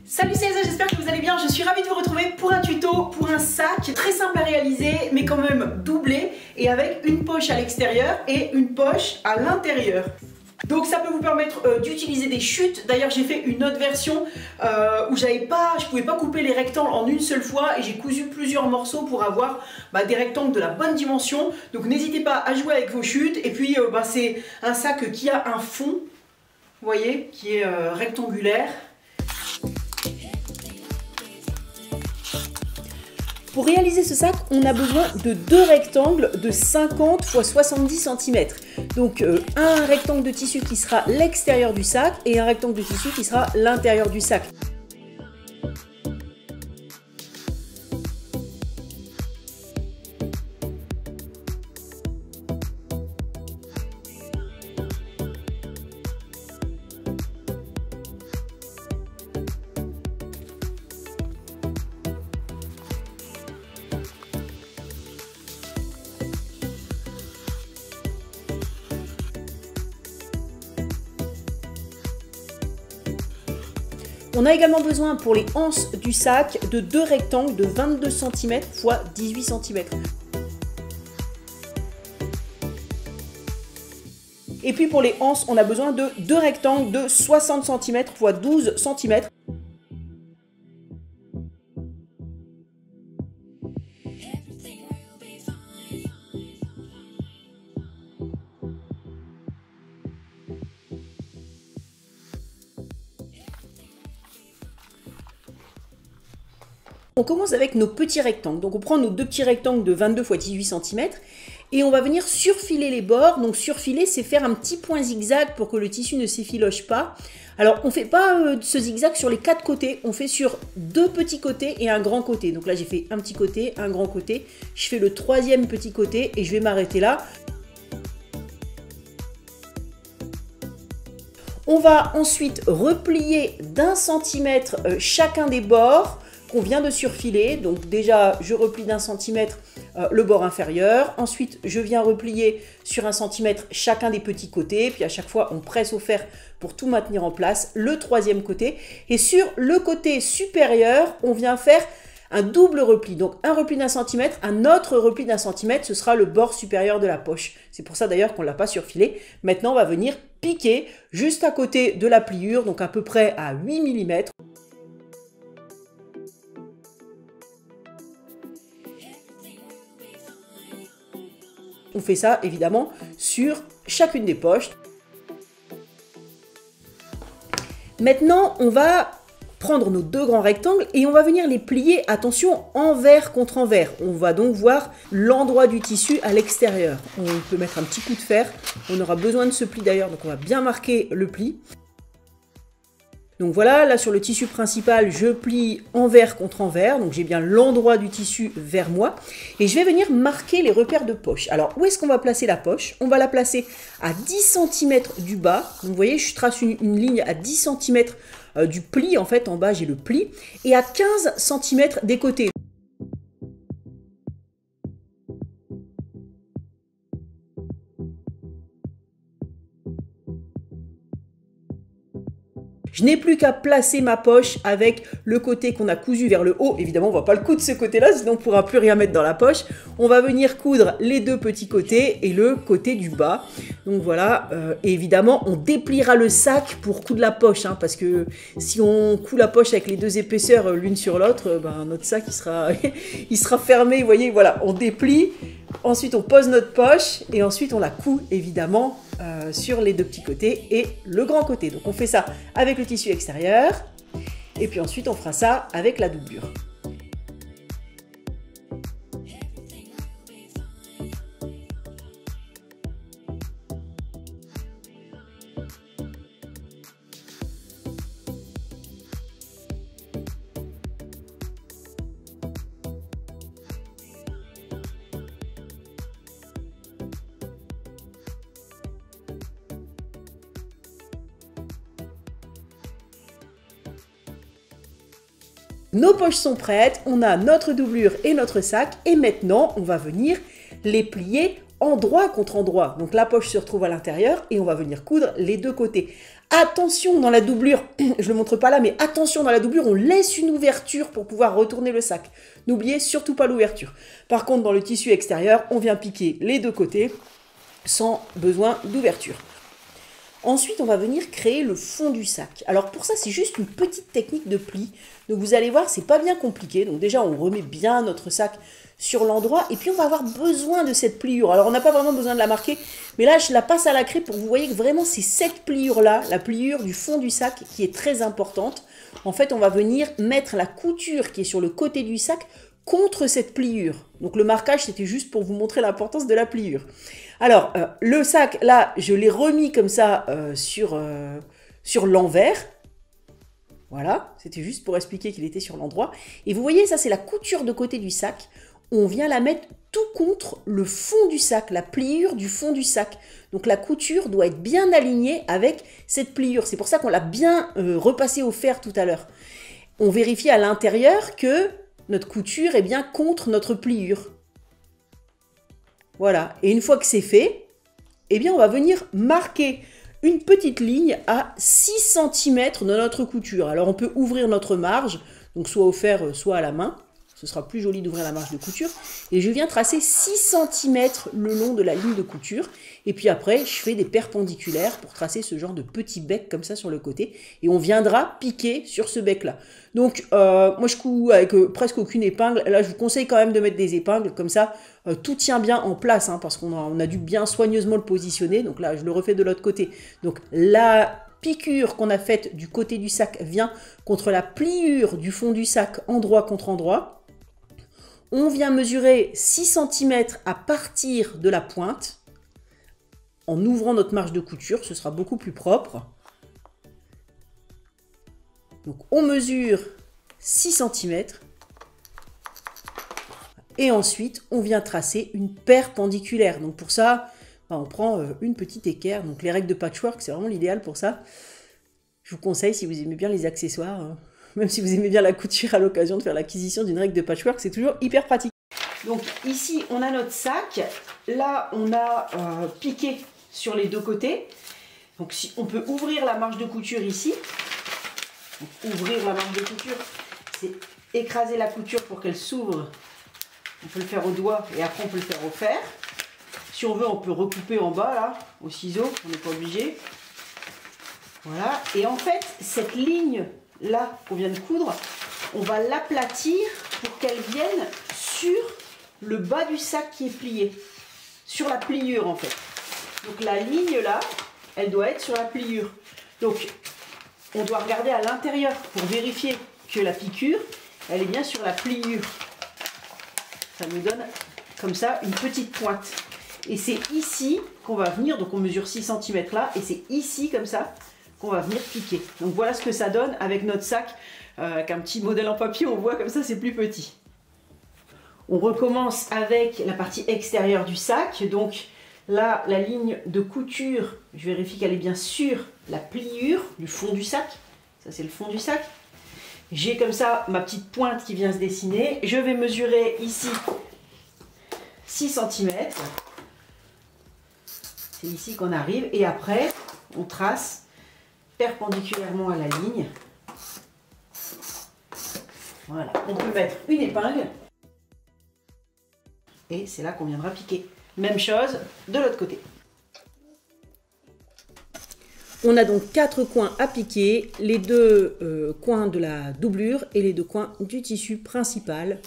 Salut, c'est Elsa, j'espère que vous allez bien. Je suis ravie de vous retrouver pour un tuto, pour un sac très simple à réaliser, mais quand même doublé et avec une poche à l'extérieur et une poche à l'intérieur. Donc ça peut vous permettre d'utiliser des chutes. D'ailleurs j'ai fait une autre version où je pouvais pas couper les rectangles en une seule fois et j'ai cousu plusieurs morceaux pour avoir des rectangles de la bonne dimension. Donc n'hésitez pas à jouer avec vos chutes. Et puis c'est un sac qui a un fond, vous voyez, qui est rectangulaire. Pour réaliser ce sac, on a besoin de deux rectangles de 50 x 70 cm. Donc un rectangle de tissu qui sera l'extérieur du sac et un rectangle de tissu qui sera l'intérieur du sac. On a également besoin pour les anses du sac de deux rectangles de 22 cm x 18 cm. Et puis pour les anses, on a besoin de deux rectangles de 60 cm x 12 cm. On commence avec nos petits rectangles. Donc on prend nos deux petits rectangles de 22 x 18 cm et on va venir surfiler les bords. Donc surfiler, c'est faire un petit point zigzag pour que le tissu ne s'effiloche pas. Alors on ne fait pas ce zigzag sur les quatre côtés, on fait sur deux petits côtés et un grand côté. Donc là j'ai fait un petit côté, un grand côté. Je fais le troisième petit côté et je vais m'arrêter là. On va ensuite replier d'1 centimètre chacun des bords qu'on vient de surfiler. Donc déjà je replie d'1 centimètre le bord inférieur, ensuite je viens replier sur 1 centimètre chacun des petits côtés, puis à chaque fois on presse au fer pour tout maintenir en place, le troisième côté, et sur le côté supérieur on vient faire un double repli, donc un repli d'1 centimètre, un autre repli d'1 centimètre, ce sera le bord supérieur de la poche. C'est pour ça d'ailleurs qu'on ne l'a pas surfilé. Maintenant on va venir piquer juste à côté de la pliure, donc à peu près à 8 mm. On fait ça évidemment sur chacune des poches. Maintenant, on va prendre nos deux grands rectangles et on va venir les plier, attention, envers contre envers. On va donc voir l'endroit du tissu à l'extérieur. On peut mettre un petit coup de fer. On aura besoin de ce pli d'ailleurs, donc on va bien marquer le pli. Donc voilà, là sur le tissu principal, je plie envers contre envers, donc j'ai bien l'endroit du tissu vers moi. Et je vais venir marquer les repères de poche. Alors, où est-ce qu'on va placer la poche? On va la placer à 10 cm du bas. Donc vous voyez, je trace une ligne à 10 cm du pli, en fait, en bas j'ai le pli, et à 15 cm des côtés. Je n'ai plus qu'à placer ma poche avec le côté qu'on a cousu vers le haut. Évidemment, on ne va pas le coudre ce côté-là, sinon on ne pourra plus rien mettre dans la poche. On va venir coudre les deux petits côtés et le côté du bas. Donc voilà, et évidemment, on dépliera le sac pour coudre la poche, hein, parce que si on coud la poche avec les deux épaisseurs l'une sur l'autre, notre sac il sera fermé. Vous voyez, voilà, on déplie. Ensuite, on pose notre poche et ensuite on la coud évidemment sur les deux petits côtés et le grand côté. Donc on fait ça avec le tissu extérieur et puis ensuite on fera ça avec la doublure. Nos poches sont prêtes, on a notre doublure et notre sac et maintenant on va venir les plier endroit contre endroit. Donc la poche se retrouve à l'intérieur et on va venir coudre les deux côtés. Attention dans la doublure, je ne le montre pas là, mais attention dans la doublure, on laisse une ouverture pour pouvoir retourner le sac. N'oubliez surtout pas l'ouverture. Par contre, dans le tissu extérieur, on vient piquer les deux côtés sans besoin d'ouverture. Ensuite, on va venir créer le fond du sac. Alors pour ça, c'est juste une petite technique de pli. Donc vous allez voir, c'est pas bien compliqué. Donc déjà, on remet bien notre sac sur l'endroit et puis on va avoir besoin de cette pliure. Alors on n'a pas vraiment besoin de la marquer, mais là je la passe à la craie pour que vous voyez que vraiment c'est cette pliure là, la pliure du fond du sac qui est très importante. En fait, on va venir mettre la couture qui est sur le côté du sac contre cette pliure. Donc le marquage, c'était juste pour vous montrer l'importance de la pliure. Alors, le sac, là, je l'ai remis comme ça sur l'envers. Voilà, c'était juste pour expliquer qu'il était sur l'endroit. Et vous voyez, ça, c'est la couture de côté du sac. On vient la mettre tout contre le fond du sac, la pliure du fond du sac. Donc la couture doit être bien alignée avec cette pliure. C'est pour ça qu'on l'a bien repassé au fer tout à l'heure. On vérifie à l'intérieur que notre couture est bien contre notre pliure. Voilà, et une fois que c'est fait, eh bien on va venir marquer une petite ligne à 6 cm de notre couture. Alors on peut ouvrir notre marge, donc soit au fer, soit à la main. Ce sera plus joli d'ouvrir la marge de couture. Et je viens tracer 6 cm le long de la ligne de couture. Et puis après, je fais des perpendiculaires pour tracer ce genre de petit bec comme ça sur le côté. Et on viendra piquer sur ce bec-là. Donc, moi, je couds avec presque aucune épingle. Là, je vous conseille quand même de mettre des épingles. Comme ça, tout tient bien en place, hein, parce qu'on a dû bien soigneusement le positionner. Donc là, je le refais de l'autre côté. Donc, la piqûre qu'on a faite du côté du sac vient contre la pliure du fond du sac, endroit contre endroit. On vient mesurer 6 cm à partir de la pointe. En ouvrant notre marge de couture, ce sera beaucoup plus propre. Donc on mesure 6 cm. Et ensuite, on vient tracer une perpendiculaire. Donc pour ça, on prend une petite équerre. Donc les règles de patchwork, c'est vraiment l'idéal pour ça. Je vous conseille, si vous aimez bien les accessoires, même si vous aimez bien la couture à l'occasion de faire l'acquisition d'une règle de patchwork, c'est toujours hyper pratique. Donc ici, on a notre sac. Là, on a piqué sur les deux côtés. Donc si on peut ouvrir la marge de couture ici. Donc, ouvrir la marge de couture, c'est écraser la couture pour qu'elle s'ouvre. On peut le faire au doigt et après on peut le faire au fer. Si on veut, on peut recouper en bas là, au ciseau, on n'est pas obligé. Voilà, et en fait, cette ligne là qu'on vient de coudre, on va l'aplatir pour qu'elle vienne sur le bas du sac qui est plié, sur la pliure en fait. Donc la ligne là, elle doit être sur la pliure. Donc on doit regarder à l'intérieur pour vérifier que la piqûre, elle est bien sur la pliure. Ça nous donne comme ça une petite pointe. Et c'est ici qu'on va venir, donc on mesure 6 cm là, et c'est ici comme ça qu'on va venir piquer. Donc voilà ce que ça donne avec notre sac, avec un petit modèle en papier, on voit comme ça c'est plus petit. On recommence avec la partie extérieure du sac. Donc là, la ligne de couture, je vérifie qu'elle est bien sur la pliure du fond du sac. Ça c'est le fond du sac. J'ai comme ça ma petite pointe qui vient se dessiner. Je vais mesurer ici 6 cm. C'est ici qu'on arrive. Et après, on trace perpendiculairement à la ligne. Voilà. On peut mettre une épingle. Et c'est là qu'on viendra piquer. Même chose de l'autre côté. On a donc 4 coins à piquer, les 2 coins de la doublure et les 2 coins du tissu principal.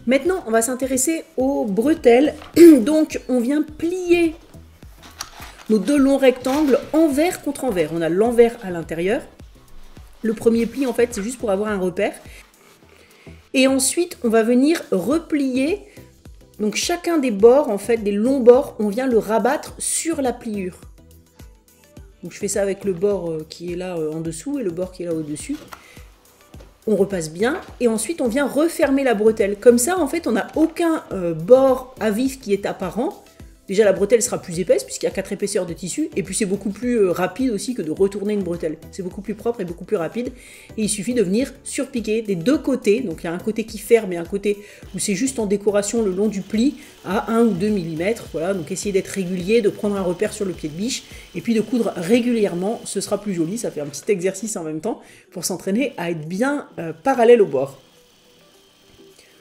Maintenant, on va s'intéresser aux bretelles. Donc, on vient plier nos 2 longs rectangles envers contre envers. On a l'envers à l'intérieur. Le premier pli, en fait, c'est juste pour avoir un repère. Et ensuite, on va venir replier. Donc, chacun des bords, en fait, des longs bords, on vient le rabattre sur la pliure. Donc, je fais ça avec le bord qui est là en dessous et le bord qui est là au-dessus. on repasse bien et ensuite on vient refermer la bretelle. Comme ça, en fait, on n'a aucun bord à vif qui est apparent. Déjà, la bretelle sera plus épaisse puisqu'il y a 4 épaisseurs de tissu. Et puis, c'est beaucoup plus rapide aussi que de retourner une bretelle. C'est beaucoup plus propre et beaucoup plus rapide. Et il suffit de venir surpiquer des deux côtés. Donc, il y a un côté qui ferme et un côté où c'est juste en décoration le long du pli à 1 ou 2 mm. Voilà, donc essayez d'être régulier, de prendre un repère sur le pied de biche. Et puis, de coudre régulièrement. Ce sera plus joli. Ça fait un petit exercice en même temps pour s'entraîner à être bien parallèle au bord.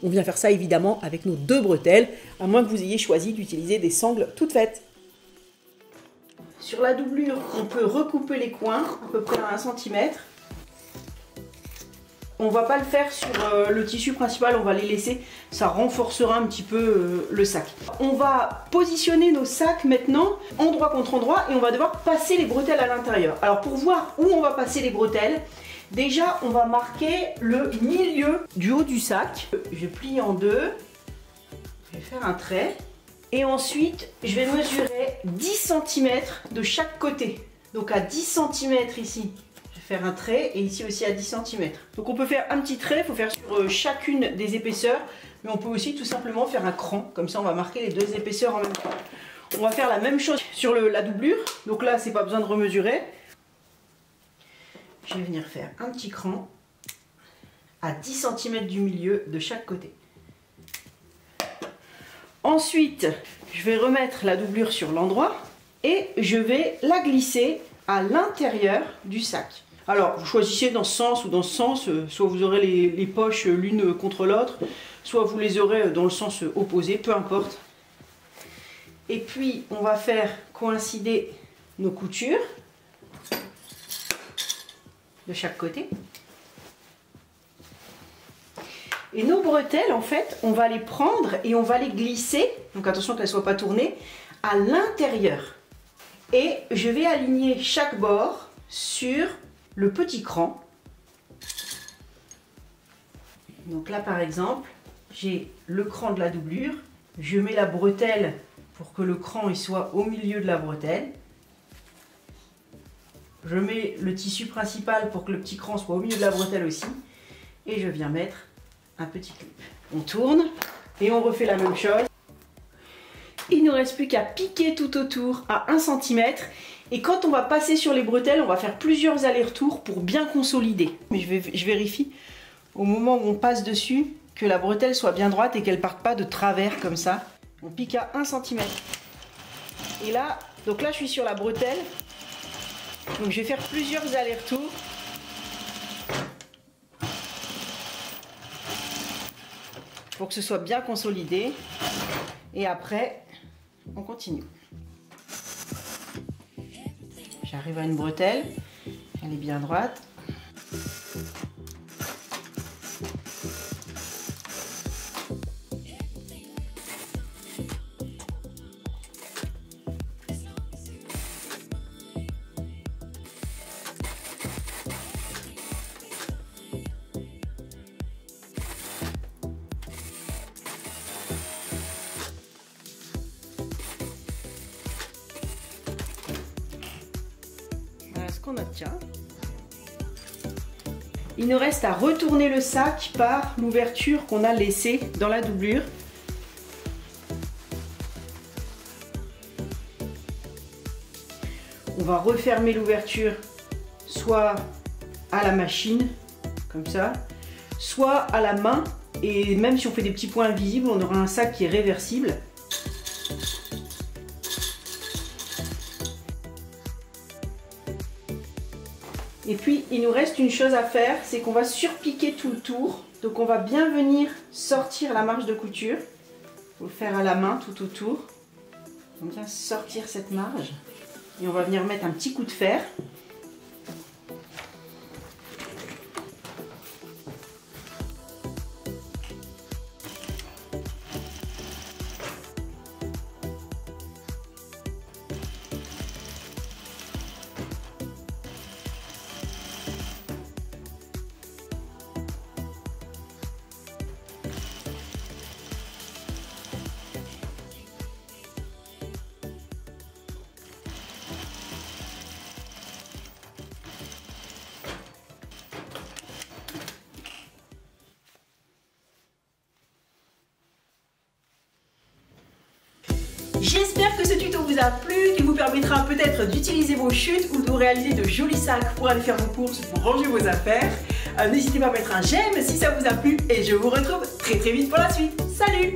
On vient faire ça évidemment avec nos 2 bretelles, à moins que vous ayez choisi d'utiliser des sangles toutes faites. Sur la doublure, on peut recouper les coins, à peu près à 1 cm. On ne va pas le faire sur le tissu principal, on va les laisser, ça renforcera un petit peu le sac. On va positionner nos sacs maintenant, endroit contre endroit, et on va devoir passer les bretelles à l'intérieur. Alors pour voir où on va passer les bretelles, déjà, on va marquer le milieu du haut du sac. Je plie en 2. Je vais faire un trait. Et ensuite, je vais mesurer 10 cm de chaque côté. Donc à 10 cm ici, je vais faire un trait. Et ici aussi à 10 cm. Donc on peut faire un petit trait. Il faut faire sur chacune des épaisseurs. Mais on peut aussi tout simplement faire un cran. Comme ça, on va marquer les 2 épaisseurs en même temps. On va faire la même chose sur la doublure. Donc là, c'est pas besoin de remesurer. Je vais venir faire un petit cran à 10 cm du milieu de chaque côté. Ensuite, je vais remettre la doublure sur l'endroit et je vais la glisser à l'intérieur du sac. Alors, vous choisissez dans ce sens ou dans ce sens, soit vous aurez les poches l'une contre l'autre, soit vous les aurez dans le sens opposé, peu importe. Et puis, on va faire coïncider nos coutures de chaque côté. Et nos bretelles, en fait, on va les prendre et on va les glisser, donc attention qu'elles ne soient pas tournées, à l'intérieur. Et je vais aligner chaque bord sur le petit cran. Donc là, par exemple, j'ai le cran de la doublure. Je mets la bretelle pour que le cran il soit au milieu de la bretelle. Je mets le tissu principal pour que le petit cran soit au milieu de la bretelle aussi. Et je viens mettre un petit clip. On tourne et on refait la même chose. Il ne nous reste plus qu'à piquer tout autour à 1 cm. Et quand on va passer sur les bretelles, on va faire plusieurs allers-retours pour bien consolider. Mais je vérifie au moment où on passe dessus que la bretelle soit bien droite et qu'elle ne parte pas de travers comme ça. On pique à 1 cm. Et là, donc là je suis sur la bretelle. Donc je vais faire plusieurs allers-retours. Pour que ce soit bien consolidé. Et après, on continue. J'arrive à une bretelle. Elle est bien droite. On obtient. Il nous reste à retourner le sac par l'ouverture qu'on a laissée dans la doublure. On va refermer l'ouverture soit à la machine, comme ça, soit à la main. Et même si on fait des petits points invisibles, on aura un sac qui est réversible. Et puis, il nous reste une chose à faire, c'est qu'on va surpiquer tout le tour. Donc, on va bien venir sortir la marge de couture. Il faut le faire à la main tout autour. On vient sortir cette marge. Et on va venir mettre un petit coup de fer. J'espère que ce tuto vous a plu, qu'il vous permettra peut-être d'utiliser vos chutes ou de réaliser de jolis sacs pour aller faire vos courses, pour ranger vos affaires. N'hésitez pas à mettre un j'aime si ça vous a plu et je vous retrouve très vite pour la suite. Salut!